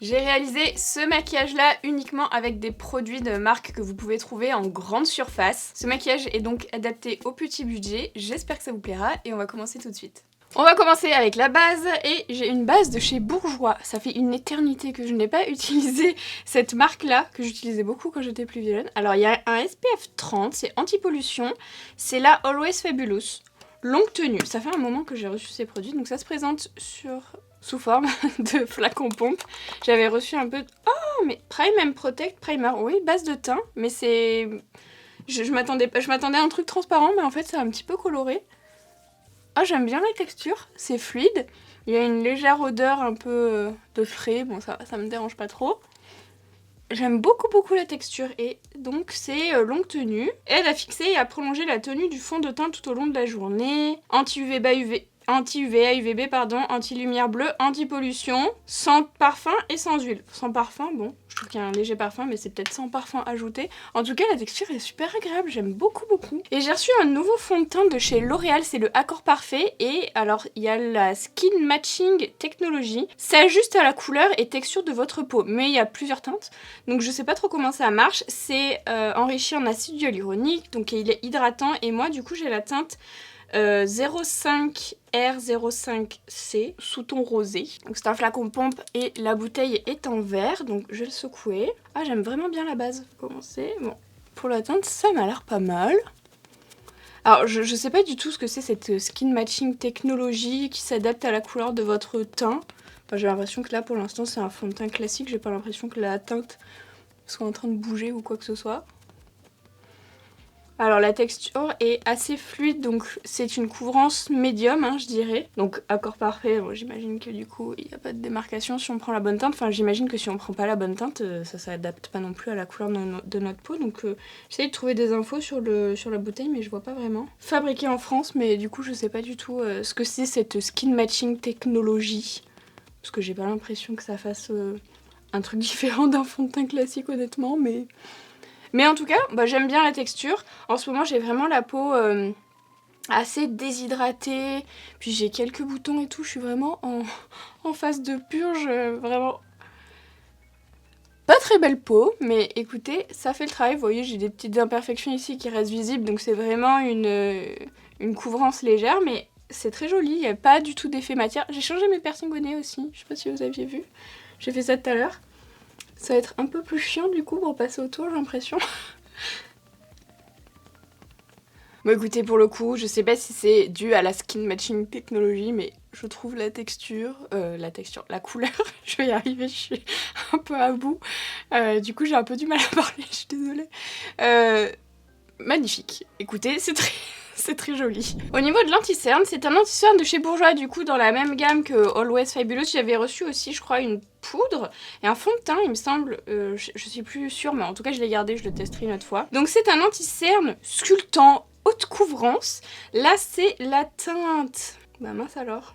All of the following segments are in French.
J'ai réalisé ce maquillage-là uniquement avec des produits de marque que vous pouvez trouver en grande surface. Ce maquillage est donc adapté au petit budget, j'espère que ça vous plaira et on va commencer tout de suite. On va commencer avec la base et j'ai une base de chez Bourjois. Ça fait une éternité que je n'ai pas utilisé cette marque-là, que j'utilisais beaucoup quand j'étais plus jeune. Alors il y a un SPF 30, c'est anti-pollution, c'est la Always Fabulous. Longue tenue, ça fait un moment que j'ai reçu ces produits, donc ça se présente sous forme de flacon pompe. J'avais reçu un peu de... Oh, mais Prime and Protect Primer, oui, base de teint, mais c'est... Je m'attendais à un truc transparent, mais en fait c'est un petit peu coloré. Ah, j'aime bien la texture, c'est fluide. Il y a une légère odeur un peu de frais, bon ça me dérange pas trop. J'aime beaucoup la texture et donc c'est longue tenue. Aide à fixer et à prolonger la tenue du fond de teint tout au long de la journée. Anti-UVA, UVB, pardon, anti-lumière bleue, anti-pollution, sans parfum et sans huile. Sans parfum, bon, je trouve qu'il y a un léger parfum, mais c'est peut-être sans parfum ajouté. En tout cas, la texture est super agréable, j'aime beaucoup. Et j'ai reçu un nouveau fond de teint de chez L'Oréal, c'est le Accord Parfait. Et alors, il y a la Skin Matching Technology. Ça ajuste à la couleur et texture de votre peau, mais il y a plusieurs teintes. Donc je sais pas trop comment ça marche. C'est enrichi en acide hyaluronique, donc il est hydratant. Et moi, du coup, j'ai la teinte 05R05C sous ton rosé. Donc c'est un flacon pompe et la bouteille est en verre, donc je vais le secouer. Ah, j'aime vraiment bien la base. Commencer. Bon, pour la teinte, ça m'a l'air pas mal. Alors je sais pas du tout ce que c'est cette skin matching technologie qui s'adapte à la couleur de votre teint. Enfin, j'ai l'impression que là pour l'instant c'est un fond de teint classique, j'ai pas l'impression que la teinte soit en train de bouger ou quoi que ce soit. Alors la texture est assez fluide, donc c'est une couvrance médium, hein, je dirais. Donc Accord Parfait, bon, j'imagine que du coup il n'y a pas de démarcation si on prend la bonne teinte. Enfin j'imagine que si on prend pas la bonne teinte, ça s'adapte pas non plus à la couleur de notre peau. Donc j'essaye de trouver des infos sur la bouteille, mais je vois pas vraiment. Fabriqué en France, mais du coup je sais pas du tout ce que c'est cette skin matching technologie. Parce que j'ai pas l'impression que ça fasse un truc différent d'un fond de teint classique honnêtement, mais en tout cas, bah, j'aime bien la texture. En ce moment, j'ai vraiment la peau assez déshydratée. Puis j'ai quelques boutons et tout. Je suis vraiment en phase de purge. Vraiment pas très belle peau. Mais écoutez, ça fait le travail. Vous voyez, j'ai des petites imperfections ici qui restent visibles. Donc c'est vraiment une couvrance légère. Mais c'est très joli. Il n'y a pas du tout d'effet matière. J'ai changé mes piercings au nez aussi. Je sais pas si vous aviez vu. J'ai fait ça tout à l'heure. Ça va être un peu plus chiant du coup pour passer autour, j'ai l'impression. Bon écoutez, pour le coup, je sais pas si c'est dû à la skin matching technologie, mais je trouve la couleur, je vais y arriver, je suis un peu à bout. Du coup, j'ai un peu du mal à parler, je suis désolée. Magnifique. Écoutez, c'est très joli. Au niveau de l'anti-cerne, c'est un anti-cerne de chez Bourjois, du coup dans la même gamme que Always Fabulous. J'avais reçu aussi, je crois, une poudre et un fond de teint, il me semble. Je suis plus sûre, mais en tout cas je l'ai gardé, je le testerai une autre fois. Donc c'est un anti-cerne sculptant, haute couvrance. Là c'est la teinte... Bah mince alors.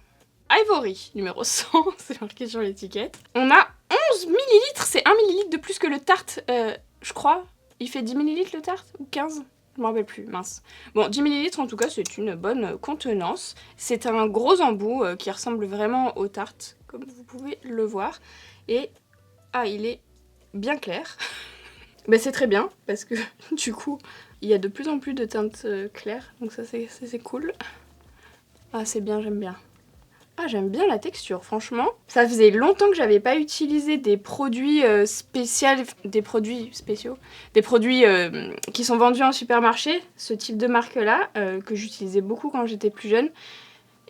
Ivory, numéro 100, c'est marqué sur l'étiquette. On a 11 ml, c'est 1 ml de plus que le Tarte, je crois. Il fait 10 ml le Tarte ou 15 ? Je me rappelle plus, mince. Bon, 10 ml en tout cas, c'est une bonne contenance. C'est un gros embout qui ressemble vraiment au Tarte, comme vous pouvez le voir. Et, ah, il est bien clair. Mais c'est très bien, parce que du coup, il y a de plus en plus de teintes claires, donc ça c'est cool. Ah, c'est bien, j'aime bien. Ah, j'aime bien la texture, franchement. Ça faisait longtemps que j'avais pas utilisé des produits spéciaux, des produits qui sont vendus en supermarché, ce type de marque-là, que j'utilisais beaucoup quand j'étais plus jeune.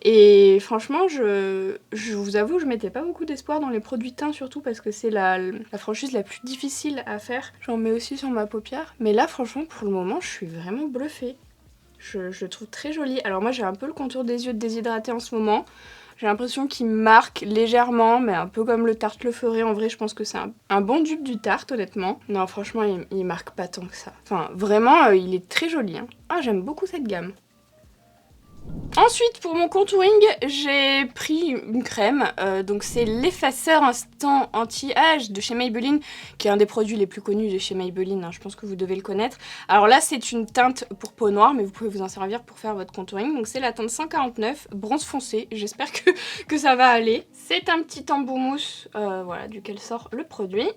Et franchement, je vous avoue, je mettais pas beaucoup d'espoir dans les produits teints, surtout parce que c'est la franchise la plus difficile à faire. J'en mets aussi sur ma paupière. Mais là, franchement, pour le moment, je suis vraiment bluffée. Je le trouve très joli. Alors moi, j'ai un peu le contour des yeux déshydraté en ce moment. J'ai l'impression qu'il marque légèrement, mais un peu comme le Tarte le ferait. En vrai, je pense que c'est un bon dupe du Tarte, honnêtement. Non, franchement, il marque pas tant que ça. Enfin, vraiment, il est très joli. Hein. Ah, j'aime beaucoup cette gamme. Ensuite, pour mon contouring, j'ai pris une crème, donc c'est l'effaceur instant anti-âge de chez Maybelline, qui est un des produits les plus connus de chez Maybelline, hein, je pense que vous devez le connaître. Alors là, c'est une teinte pour peau noire, mais vous pouvez vous en servir pour faire votre contouring. Donc c'est la teinte 149, bronze foncé, j'espère que ça va aller. C'est un petit embout mousse, voilà, duquel sort le produit.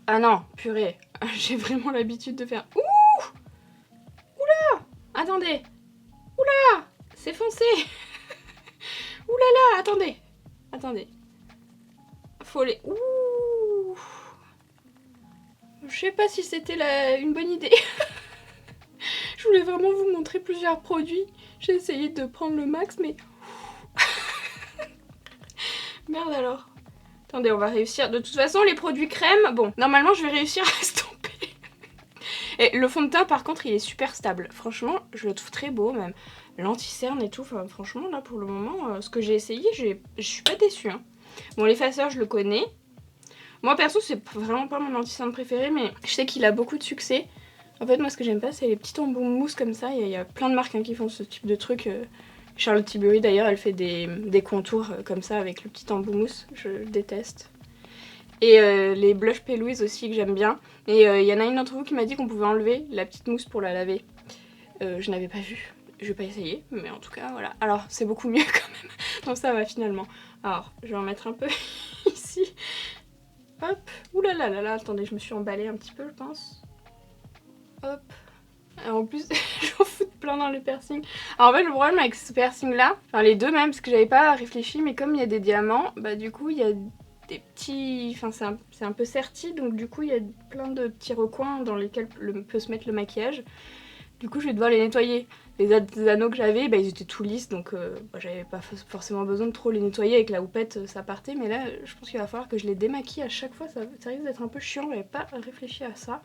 Ah non, purée, j'ai vraiment l'habitude de faire... Ouh! Oula! Attendez! Oula! C'est foncé. Ouh là là, attendez. Attendez. Faut les... Ouh. Je sais pas si c'était une bonne idée. Je voulais vraiment vous montrer plusieurs produits. J'ai essayé de prendre le max, mais... Merde alors. Attendez, on va réussir. De toute façon, les produits crème, bon, normalement, je vais réussir à estomper. Et le fond de teint, par contre, il est super stable. Franchement, je le trouve très beau, même. L'anti-cerne et tout. Enfin, franchement, là, pour le moment, ce que j'ai essayé, je suis pas déçue. Hein. Bon, l'effaceur, je le connais. Moi, perso, c'est vraiment pas mon anti-cerne préféré, mais je sais qu'il a beaucoup de succès. En fait, moi, ce que j'aime pas, c'est les petits embouts mousse comme ça. Il y a plein de marques qui font ce type de truc. Charlotte Tilbury, d'ailleurs, elle fait des contours comme ça avec le petit embout mousse. Je déteste. Et les blush P. aussi que j'aime bien. Et il y en a une d'entre vous qui m'a dit qu'on pouvait enlever la petite mousse pour la laver. Je n'avais pas vu. Je vais pas essayer, mais en tout cas, voilà. Alors, c'est beaucoup mieux quand même. Donc ça va finalement. Alors, je vais en mettre un peu ici. Hop. Ouh là là là là, attendez, je me suis emballée un petit peu, je pense. Hop. Et en plus, j'en fous de plein dans le piercing. Alors en fait, le problème avec ce piercing-là, enfin les deux même, parce que j'avais pas réfléchi, mais comme il y a des diamants, bah du coup, il y a des petits... Enfin, c'est un peu serti, donc du coup, il y a plein de petits recoins dans lesquels peut se mettre le maquillage. Du coup, je vais devoir les nettoyer. Les anneaux que j'avais, bah, ils étaient tout lisses, donc bah, j'avais pas forcément besoin de trop les nettoyer. Avec la houppette, ça partait. Mais là, je pense qu'il va falloir que je les démaquille à chaque fois. Ça risque d'être un peu chiant, j'avais pas réfléchi à ça.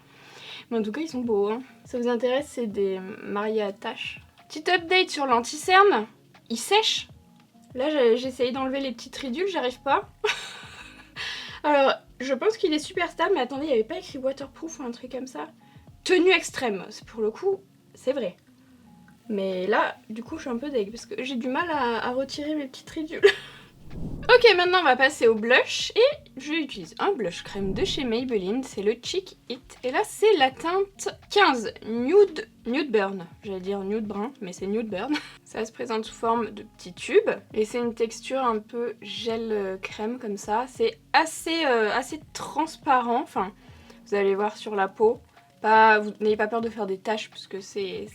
Mais en tout cas, ils sont beaux. Hein. Ça vous intéresse, c'est des mariés à taches. Petite update sur l'anti-cerne. Il sèche. Là, j'ai essayé d'enlever les petites ridules, j'arrive pas. Alors, je pense qu'il est super stable, mais attendez, il n'y avait pas écrit waterproof ou un truc comme ça. Tenue extrême, c'est pour le coup, c'est vrai. Mais là, du coup, je suis un peu deg parce que j'ai du mal à retirer mes petites ridules. Ok, maintenant on va passer au blush et j'utilise un blush crème de chez Maybelline, c'est le Cheek It. Et là, c'est la teinte 15 Nude Burn. J'allais dire nude brun, mais c'est Nude Burn. Ça se présente sous forme de petits tubes et c'est une texture un peu gel crème comme ça. C'est assez transparent, enfin, vous allez voir sur la peau. Vous n'ayez pas peur de faire des taches parce que c'est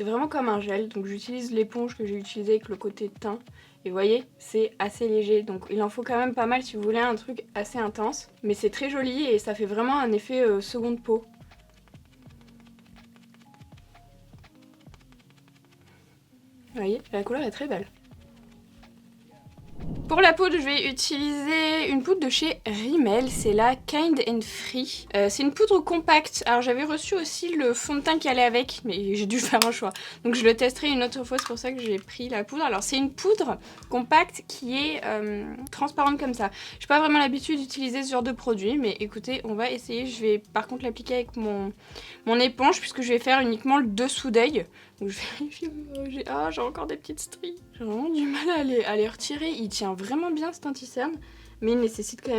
vraiment comme un gel. Donc j'utilise l'éponge que j'ai utilisée avec le côté teint. Et vous voyez, c'est assez léger. Donc il en faut quand même pas mal si vous voulez un truc assez intense. Mais c'est très joli et ça fait vraiment un effet seconde peau. Vous voyez, la couleur est très belle. Pour la poudre, je vais utiliser une poudre de chez Rimmel, c'est la Kind and Free. C'est une poudre compacte. Alors j'avais reçu aussi le fond de teint qui allait avec, mais j'ai dû faire un choix. Donc je le testerai une autre fois, c'est pour ça que j'ai pris la poudre. Alors c'est une poudre compacte qui est transparente comme ça. Je n'ai pas vraiment l'habitude d'utiliser ce genre de produit, mais écoutez, on va essayer. Je vais par contre l'appliquer avec mon éponge, puisque je vais faire uniquement le dessous d'œil. Donc je vérifie, j'ai encore des petites stries. J'ai vraiment du mal à les retirer. Il tient vraiment bien cet anti-cerne, mais il nécessite quand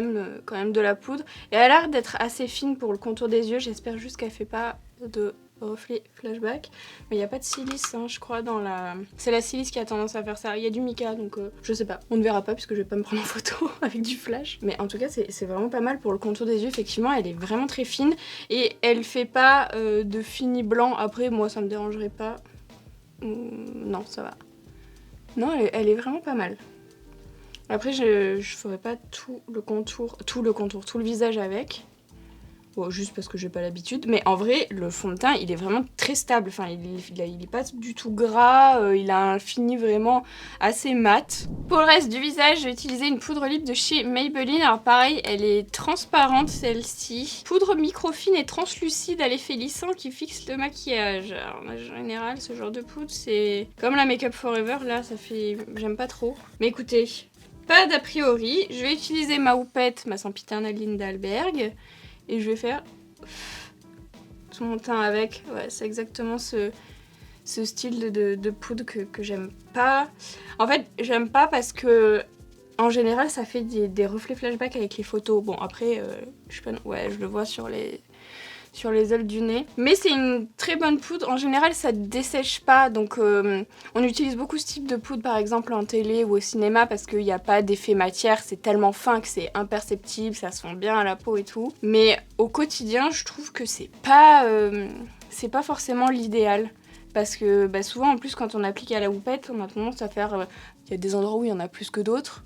même de la poudre. Et elle a l'air d'être assez fine pour le contour des yeux. J'espère juste qu'elle fait pas de reflet flashback. Mais il n'y a pas de silice, hein, je crois, dans la... C'est la silice qui a tendance à faire ça. Il y a du mica, donc je sais pas. On ne verra pas puisque je vais pas me prendre en photo avec du flash. Mais en tout cas, c'est vraiment pas mal pour le contour des yeux. Effectivement, elle est vraiment très fine. Et elle fait pas de fini blanc. Après, moi, ça me dérangerait pas. Non, ça va. Non, elle est vraiment pas mal. Après, je ferai pas tout le contour, tout le visage avec. Bon, juste parce que j'ai pas l'habitude. Mais en vrai, le fond de teint, il est vraiment très stable. Enfin, il est pas du tout gras. Il a un fini vraiment assez mat. Pour le reste du visage, j'ai utilisé une poudre lip de chez Maybelline. Alors pareil, elle est transparente celle-ci. Poudre microfine et translucide à l'effet lissant qui fixe le maquillage. Alors en général, ce genre de poudre, c'est comme la Make Up Forever. Là, ça fait... J'aime pas trop. Mais écoutez, pas d'a priori. Je vais utiliser ma houppette, ma sempiternelle Linda Alberg. Et je vais faire tout mon teint avec. Ouais, c'est exactement ce ce style de poudre que j'aime pas. En fait, j'aime pas parce que en général ça fait des reflets flashback avec les photos. Bon après, je sais pas, ouais, je le vois sur les ailes du nez. Mais c'est une très bonne poudre. En général, ça ne dessèche pas. Donc, on utilise beaucoup ce type de poudre, par exemple, en télé ou au cinéma, parce qu'il n'y a pas d'effet matière. C'est tellement fin que c'est imperceptible, ça se fond bien à la peau et tout. Mais au quotidien, je trouve que c'est pas forcément l'idéal. Parce que bah, souvent, en plus, quand on applique à la houppette, on a tendance à faire... Il y a des endroits où il y en a plus que d'autres.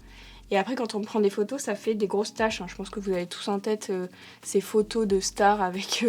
Et après, quand on prend des photos, ça fait des grosses taches. Hein. Je pense que vous avez tous en tête ces photos de stars avec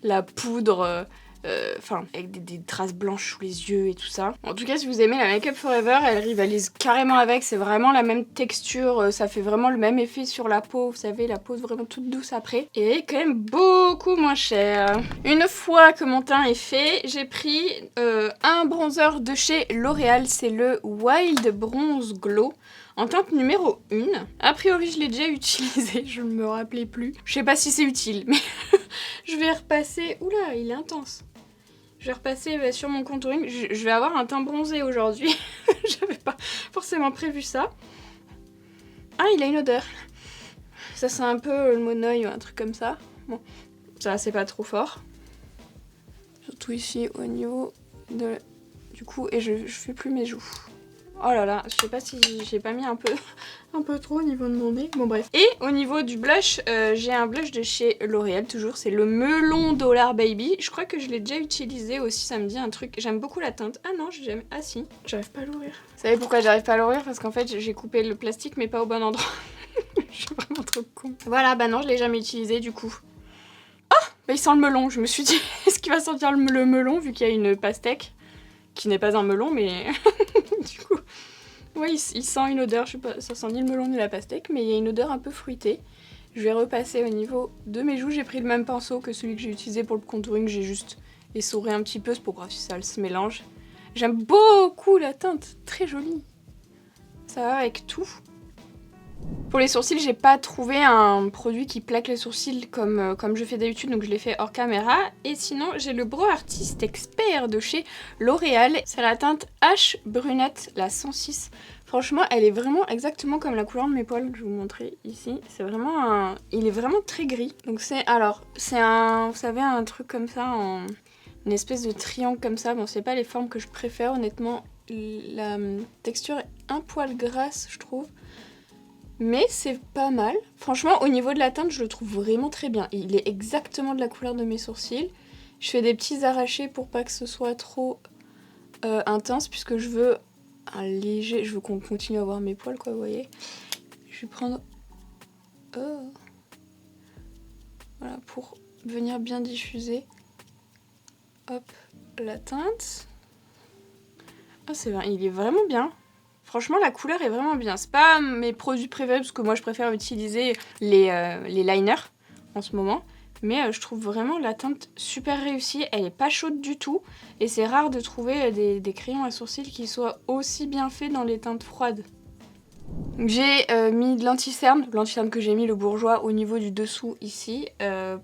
la poudre, avec des traces blanches sous les yeux et tout ça. En tout cas, si vous aimez la Make Up Forever, elle rivalise carrément avec. C'est vraiment la même texture, ça fait vraiment le même effet sur la peau. Vous savez, la peau vraiment toute douce après. Et elle est quand même beaucoup moins chère. Une fois que mon teint est fait, j'ai pris un bronzer de chez L'Oréal. C'est le Wild Bronze Glow. En teinte numéro 1, a priori je l'ai déjà utilisé, je ne me rappelais plus. Je sais pas si c'est utile, mais je vais repasser... Oula, il est intense. Je vais repasser sur mon contouring. Je vais avoir un teint bronzé aujourd'hui. J'avais pas forcément prévu ça. Ah, il a une odeur. Ça sent un peu le monoeil ou un truc comme ça. Bon, ça c'est pas trop fort. Surtout ici au niveau du cou, et je fais plus mes joues. Oh là là, je sais pas si j'ai pas mis un peu trop au niveau de mon nez. Bon bref. Et au niveau du blush, j'ai un blush de chez L'Oréal toujours. C'est le Melon Dollar Baby. Je crois que je l'ai déjà utilisé aussi, ça me dit un truc. J'aime beaucoup la teinte. Ah non, j'aime... Ah si, j'arrive pas à l'ouvrir. Vous savez pourquoi j'arrive pas à l'ouvrir? Parce qu'en fait, j'ai coupé le plastique mais pas au bon endroit. Je suis vraiment trop con. Voilà, bah non, je l'ai jamais utilisé du coup. Oh, bah il sent le melon. Je me suis dit, est-ce qu'il va sentir le melon vu qu'il y a une pastèque? Qui n'est pas un melon, mais du coup, ouais, il sent une odeur, je sais pas, ça sent ni le melon ni la pastèque, mais il y a une odeur un peu fruitée. Je vais repasser au niveau de mes joues, j'ai pris le même pinceau que celui que j'ai utilisé pour le contouring, j'ai juste essoré un petit peu, c'est pour voir si ça se mélange. J'aime beaucoup la teinte, très jolie. Ça va avec tout. Pour les sourcils, j'ai pas trouvé un produit qui plaque les sourcils comme je fais d'habitude, donc je l'ai fait hors caméra. Et sinon, j'ai le Brow Artist Expert de chez L'Oréal. C'est la teinte H Brunette, la 106. Franchement, elle est vraiment exactement comme la couleur de mes poils. Je vais vous montrer ici. C'est vraiment il est vraiment très gris. Donc c'est vous savez, un truc comme ça, une espèce de triangle comme ça. Bon, c'est pas les formes que je préfère, honnêtement. La texture est un poil grasse, je trouve. Mais c'est pas mal. Franchement, au niveau de la teinte, je le trouve vraiment très bien. Il est exactement de la couleur de mes sourcils. Je fais des petits arrachés pour pas que ce soit trop intense, puisque je veux un léger... Je veux qu'on continue à voir mes poils, quoi, vous voyez. Je vais prendre... Voilà, pour venir bien diffuser. Hop, la teinte. Ah, c'est bien. Il est vraiment bien. Franchement, la couleur est vraiment bien. C'est pas mes produits préférés parce que moi je préfère utiliser les liners en ce moment. Mais je trouve vraiment la teinte super réussie. Elle est pas chaude du tout. Et c'est rare de trouver des crayons à sourcils qui soient aussi bien faits dans les teintes froides. J'ai mis de l'anti-cerne que j'ai mis le bourgeois au niveau du dessous ici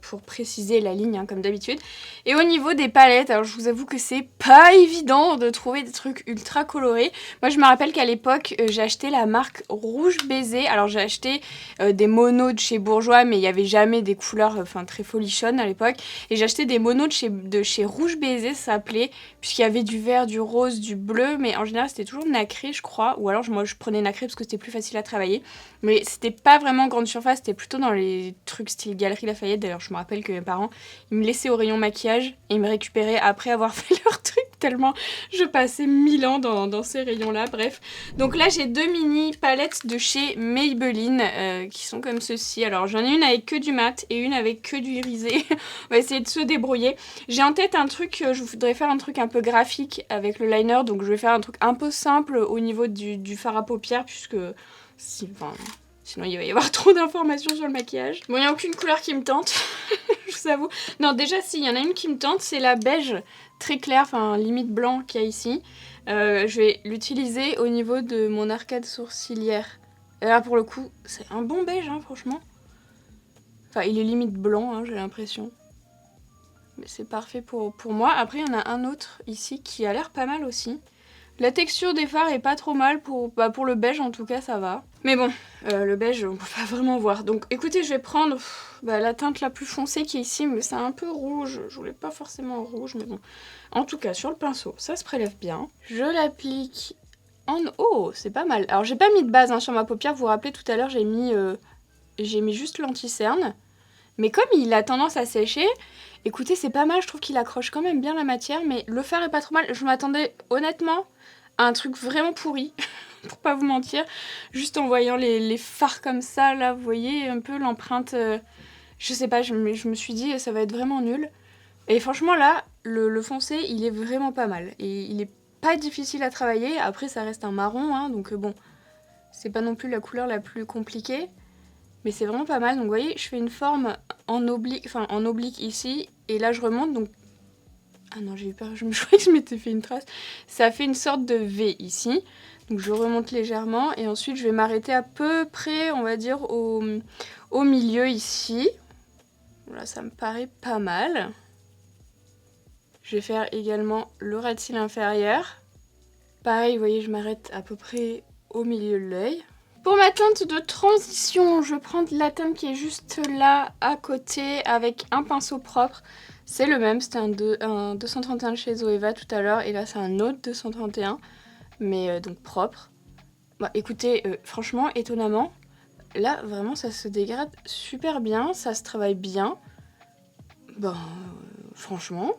pour préciser la ligne hein, comme d'habitude. Et au niveau des palettes, alors je vous avoue que c'est pas évident de trouver des trucs ultra colorés. Moi je me rappelle qu'à l'époque j'ai acheté la marque Rouge Baiser. Alors j'ai acheté des monos de chez Bourjois mais il n'y avait jamais des couleurs très folichonnes à l'époque. Et j'ai acheté des monos de chez Rouge Baiser ça s'appelait, puisqu'il y avait du vert, du rose, du bleu. Mais en général c'était toujours nacré je crois. Ou alors moi je prenais nacré parce que c'était plus facile à travailler, mais c'était pas vraiment grande surface, c'était plutôt dans les trucs style Galerie Lafayette. D'ailleurs je me rappelle que mes parents ils me laissaient au rayon maquillage et ils me récupéraient après avoir fait leur truc, tellement je passais 1000 ans dans ces rayons là. Bref, donc là j'ai deux mini palettes de chez Maybelline qui sont comme ceci. Alors j'en ai une avec que du mat et une avec que du irisé. On va essayer de se débrouiller. J'ai en tête un truc, je voudrais faire un truc un peu graphique avec le liner, donc je vais faire un truc un peu simple au niveau du fard à paupières puisque sinon il va y avoir trop d'informations sur le maquillage. Bon, il n'y a aucune couleur qui me tente, je vous avoue. Non, déjà si, il y en a une qui me tente, c'est la beige très claire, limite blanc qu'il y a ici. Je vais l'utiliser au niveau de mon arcade sourcilière. Et là pour le coup, c'est un bon beige, hein, franchement. Enfin, il est limite blanc, hein, j'ai l'impression. Mais c'est parfait pour moi. Après, il y en a un autre ici qui a l'air pas mal aussi. La texture des fards est pas trop mal, pour le beige en tout cas ça va. Mais bon, le beige on peut pas vraiment voir. Donc écoutez, je vais prendre la teinte la plus foncée qui est ici, mais c'est un peu rouge. Je voulais pas forcément rouge, mais bon. En tout cas, sur le pinceau, ça se prélève bien. Je l'applique en... Oh, c'est pas mal. Alors j'ai pas mis de base hein, sur ma paupière, vous vous rappelez tout à l'heure j'ai mis juste l'anti-cerne. Mais comme il a tendance à sécher, écoutez, c'est pas mal, je trouve qu'il accroche quand même bien la matière, mais le fard est pas trop mal. Je m'attendais honnêtement à un truc vraiment pourri, pour pas vous mentir. Juste en voyant les fards comme ça, là, vous voyez un peu l'empreinte... je sais pas, je me suis dit, ça va être vraiment nul. Et franchement, là, le foncé, il est vraiment pas mal. Et il est pas difficile à travailler. Après, ça reste un marron, hein, donc bon, c'est pas non plus la couleur la plus compliquée. Mais c'est vraiment pas mal. Donc vous voyez, je fais une forme en oblique ici. Et là, je remonte. Donc... Ah non, j'ai eu peur. Je croyais que je m'étais fait une trace. Ça fait une sorte de V ici. Donc je remonte légèrement. Et ensuite, je vais m'arrêter à peu près, on va dire, au milieu ici. Là, ça me paraît pas mal. Je vais faire également le ras de cils inférieur. Pareil, vous voyez, je m'arrête à peu près au milieu de l'œil. Pour ma teinte de transition, je prends la teinte qui est juste là, à côté, avec un pinceau propre. C'est le même, c'était un 231 chez Zoeva tout à l'heure, et là c'est un autre 231, mais donc propre. Bah écoutez, franchement, étonnamment, là vraiment ça se dégrade super bien, ça se travaille bien. Franchement,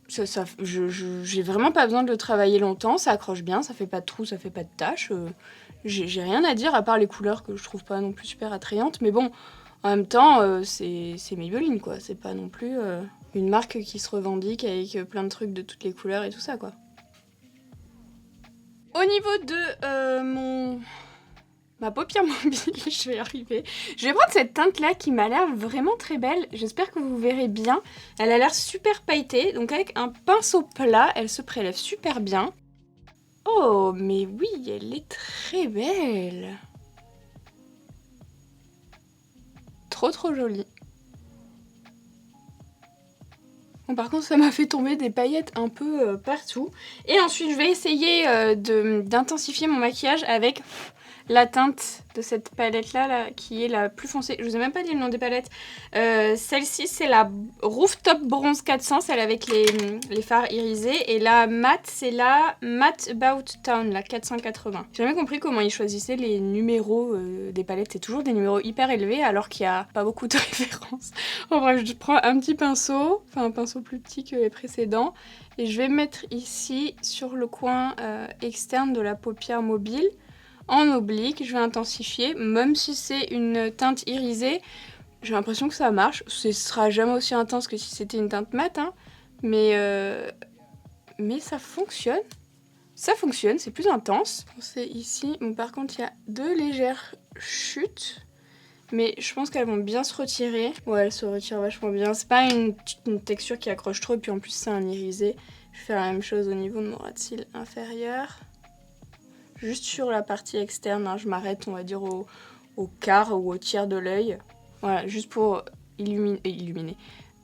j'ai vraiment pas besoin de le travailler longtemps, ça accroche bien, ça fait pas de trous, ça fait pas de taches. J'ai rien à dire à part les couleurs que je trouve pas non plus super attrayantes, mais bon, en même temps, c'est Maybelline quoi, c'est pas non plus une marque qui se revendique avec plein de trucs de toutes les couleurs et tout ça quoi. Au niveau de ma paupière mobile, je vais y arriver. Je vais prendre cette teinte là qui m'a l'air vraiment très belle, j'espère que vous verrez bien. Elle a l'air super pailletée, donc avec un pinceau plat, elle se prélève super bien. Oh, mais oui, elle est très belle. Trop jolie. Bon, par contre, ça m'a fait tomber des paillettes un peu partout. Et ensuite, je vais essayer d'intensifier mon maquillage avec la teinte de cette palette-là, là, qui est la plus foncée. Je vous ai même pas dit le nom des palettes. Celle-ci, c'est la Rooftop Bronze 400, celle avec les fards irisés. Et la matte, c'est la Matte About Town, la 480. J'ai jamais compris comment ils choisissaient les numéros des palettes. C'est toujours des numéros hyper élevés, alors qu'il n'y a pas beaucoup de références. En bref, je prends un petit pinceau, enfin un pinceau plus petit que les précédents. Et je vais mettre ici, sur le coin externe de la paupière mobile, en oblique, je vais intensifier, même si c'est une teinte irisée, j'ai l'impression que ça marche. Ce sera jamais aussi intense que si c'était une teinte mate, hein, mais ça fonctionne. Ça fonctionne, c'est plus intense. C'est ici, bon, par contre il y a deux légères chutes, mais je pense qu'elles vont bien se retirer. Ouais, elles se retirent vachement bien. C'est pas une texture qui accroche trop, et puis en plus c'est un irisé. Je vais faire la même chose au niveau de mon ras de cils inférieur. Juste sur la partie externe, hein, je m'arrête, on va dire, au quart ou au tiers de l'œil. Voilà, juste pour illuminer.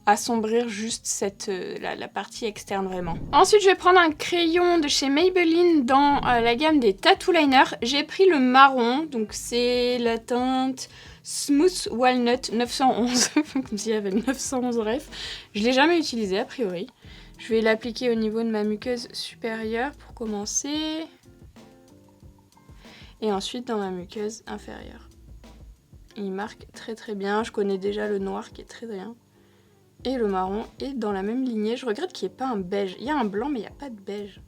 Assombrir juste la partie externe vraiment. Ensuite, je vais prendre un crayon de chez Maybelline dans la gamme des Tattoo Liners. J'ai pris le marron, donc c'est la teinte Smooth Walnut 911. Comme s'il y avait 911 ref. Je l'ai jamais utilisé a priori. Je vais l'appliquer au niveau de ma muqueuse supérieure pour commencer. Et ensuite dans ma muqueuse inférieure. Il marque très bien, je connais déjà le noir qui est très bien. Et le marron est dans la même lignée, je regrette qu'il n'y ait pas un beige. Il y a un blanc mais il n'y a pas de beige.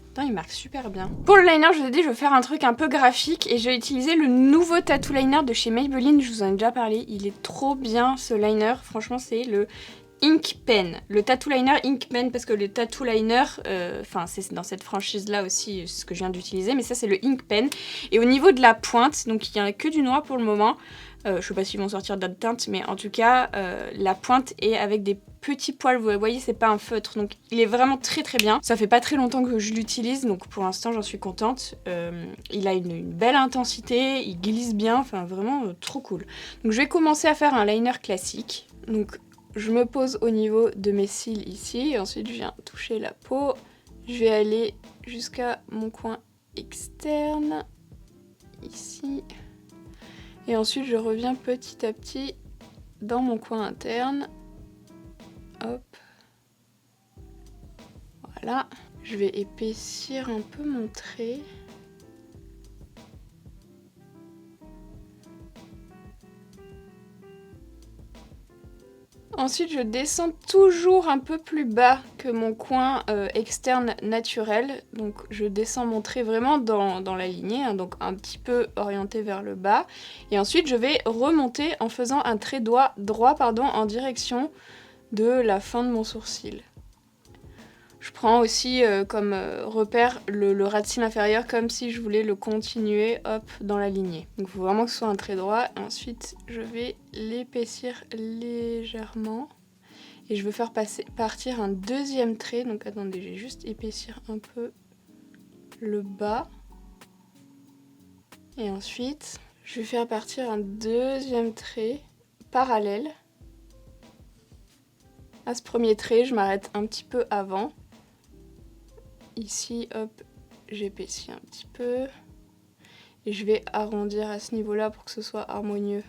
Putain, il marque super bien. Pour le liner, je vous ai dit, je vais faire un truc un peu graphique et je vais utiliser le nouveau Tattoo Liner de chez Maybelline, je vous en ai déjà parlé. Il est trop bien ce liner, franchement c'est le Ink Pen, le Tattoo Liner Ink Pen, parce que le Tattoo Liner, c'est dans cette franchise là aussi ce que je viens d'utiliser, mais ça c'est le Ink Pen. Et au niveau de la pointe, donc il n'y a que du noir pour le moment, je sais pas s'ils vont sortir d'autres teintes, mais en tout cas la pointe est avec des petits poils, vous voyez c'est pas un feutre, donc il est vraiment très bien. Ça fait pas très longtemps que je l'utilise, donc pour l'instant j'en suis contente. Il a une belle intensité, il glisse bien, enfin vraiment trop cool. Donc je vais commencer à faire un liner classique, donc je me pose au niveau de mes cils ici, et ensuite je viens toucher la peau. Je vais aller jusqu'à mon coin externe, ici. Et ensuite je reviens petit à petit dans mon coin interne. Hop. Voilà. Je vais épaissir un peu mon trait. Ensuite, je descends toujours un peu plus bas que mon coin externe naturel. Donc, je descends mon trait vraiment dans la lignée, hein, donc un petit peu orienté vers le bas. Et ensuite, je vais remonter en faisant un trait droit en direction de la fin de mon sourcil. Je prends aussi comme repère le ras de cils inférieur, comme si je voulais le continuer hop, dans la lignée. Donc il faut vraiment que ce soit un trait droit. Ensuite, je vais l'épaissir légèrement. Et je vais faire partir un deuxième trait. Donc attendez, je vais juste épaissir un peu le bas. Et ensuite, je vais faire partir un deuxième trait parallèle. À ce premier trait, je m'arrête un petit peu avant. Ici, hop, j'épaissis un petit peu. Et je vais arrondir à ce niveau-là pour que ce soit harmonieux.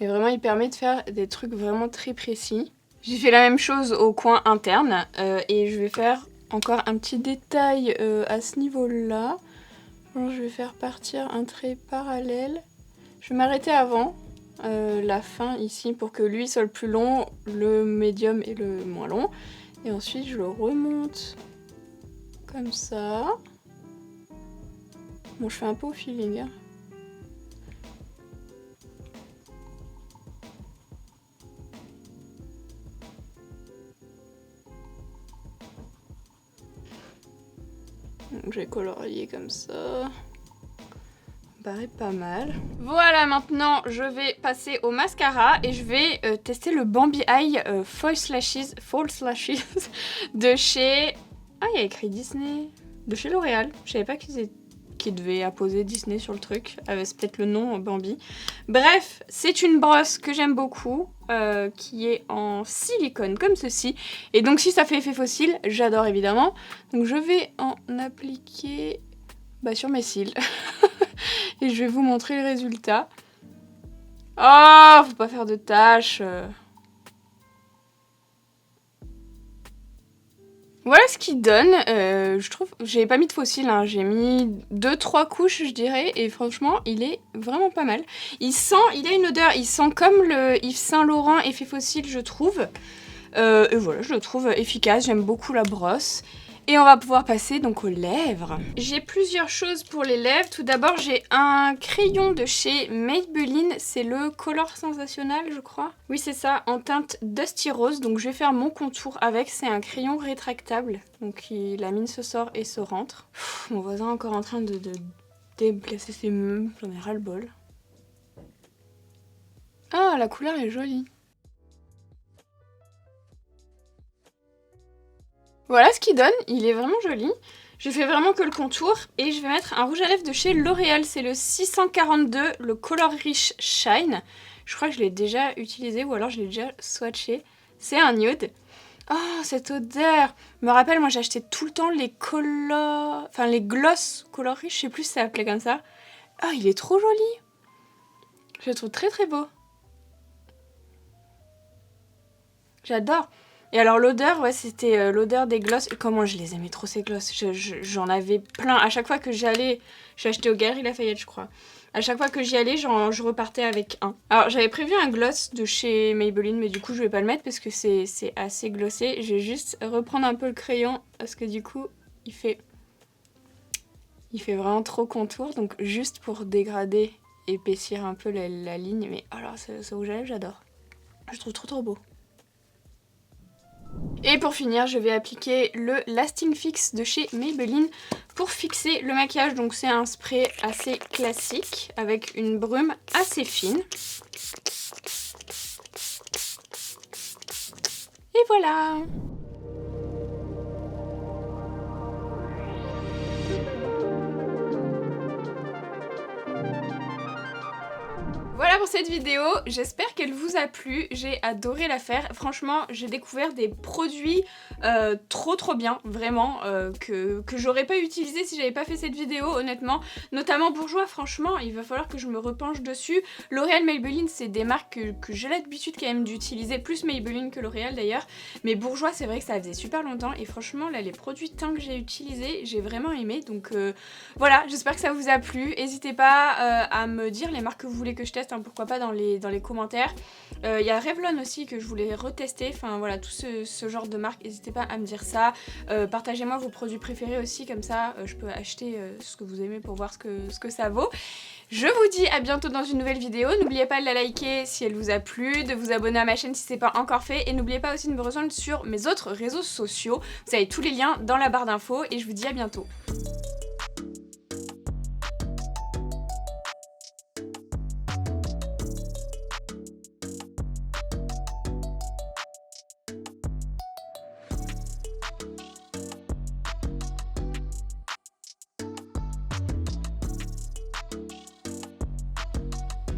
Et vraiment, il permet de faire des trucs vraiment très précis. J'ai fait la même chose au coin interne. Et je vais faire encore un petit détail à ce niveau-là. Je vais faire partir un trait parallèle. Je vais m'arrêter avant la fin ici pour que lui soit le plus long, le médium et le moins long. Et ensuite, je le remonte. Comme ça. Bon, je fais un peu au feeling. Hein. Donc, je vais colorier comme ça. Ça me paraît pas mal. Voilà, maintenant, je vais passer au mascara et je vais tester le Bambi Eye False Lashes de chez... Ah, il y a écrit Disney. De chez L'Oréal. Je savais pas qu'ils devaient apposer Disney sur le truc. C'est peut-être le nom Bambi. Bref, c'est une brosse que j'aime beaucoup. Qui est en silicone comme ceci. Et donc si ça fait effet fossile, j'adore évidemment. Donc je vais en appliquer sur mes cils. Et je vais vous montrer le résultat. Oh, faut pas faire de tâches. Voilà ce qu'il donne, je trouve, j'ai pas mis de faux cils, hein. J'ai mis 2-3 couches je dirais, et franchement il est vraiment pas mal. Il a une odeur, il sent comme le Yves Saint Laurent effet faux cils je trouve. Et voilà, je le trouve efficace, j'aime beaucoup la brosse. Et on va pouvoir passer donc aux lèvres. J'ai plusieurs choses pour les lèvres. Tout d'abord, j'ai un crayon de chez Maybelline. C'est le Color Sensationnel, je crois. Oui, c'est ça, en teinte Dusty Rose. Donc, je vais faire mon contour avec. C'est un crayon rétractable. Donc, la mine se sort et se rentre. Mon voisin est encore en train de déplacer ses meubles. J'en ai ras le bol. Ah, la couleur est jolie. Voilà ce qu'il donne, il est vraiment joli. Je fais vraiment que le contour et je vais mettre un rouge à lèvres de chez L'Oréal. C'est le 642, le Color Rich Shine. Je crois que je l'ai déjà utilisé ou alors je l'ai déjà swatché. C'est un nude. Oh, cette odeur me rappelle, moi j'achetais tout le temps les les gloss Color Rich, je sais plus si ça s'appelait comme ça. Oh, il est trop joli. Je le trouve très très beau. J'adore. Et alors l'odeur, ouais, c'était l'odeur des gloss. Comment je les aimais trop ces gloss. J'en avais plein. À chaque fois que j'y allais, j'ai acheté au Galeries Lafayette, je crois. À chaque fois que j'y allais, je repartais avec un. Alors j'avais prévu un gloss de chez Maybelline, mais du coup je vais pas le mettre parce que c'est assez glossé. Je vais juste reprendre un peu le crayon parce que du coup il fait vraiment trop contour. Donc juste pour dégrader, épaissir un peu la ligne. Mais alors ce rouge à lèvres, j'adore. Je trouve trop beau. Et pour finir, je vais appliquer le Lasting Fix de chez Maybelline pour fixer le maquillage. Donc c'est un spray assez classique avec une brume assez fine. Et voilà! voilà pour cette vidéo, j'espère qu'elle vous a plu, j'ai adoré la faire. Franchement, j'ai découvert des produits trop bien, vraiment, que j'aurais pas utilisé si j'avais pas fait cette vidéo, honnêtement. Notamment Bourjois, franchement, il va falloir que je me repenche dessus. L'Oréal, Maybelline, c'est des marques que j'ai l'habitude quand même d'utiliser, plus Maybelline que L'Oréal d'ailleurs. Mais Bourjois, c'est vrai que ça faisait super longtemps et franchement, là, les produits teints que j'ai utilisés, j'ai vraiment aimé. Donc voilà, j'espère que ça vous a plu. N'hésitez pas à me dire les marques que vous voulez que je teste, hein, pourquoi pas dans les commentaires. Il y a Revlon aussi que je voulais retester, enfin voilà, tout ce genre de marques, n'hésitez pas à me dire ça. Partagez-moi vos produits préférés aussi, comme ça je peux acheter ce que vous aimez pour voir ce que ça vaut. Je vous dis à bientôt dans une nouvelle vidéo, n'oubliez pas de la liker si elle vous a plu, de vous abonner à ma chaîne si c'est pas encore fait, et n'oubliez pas aussi de me rejoindre sur mes autres réseaux sociaux, vous avez tous les liens dans la barre d'infos, et je vous dis à bientôt.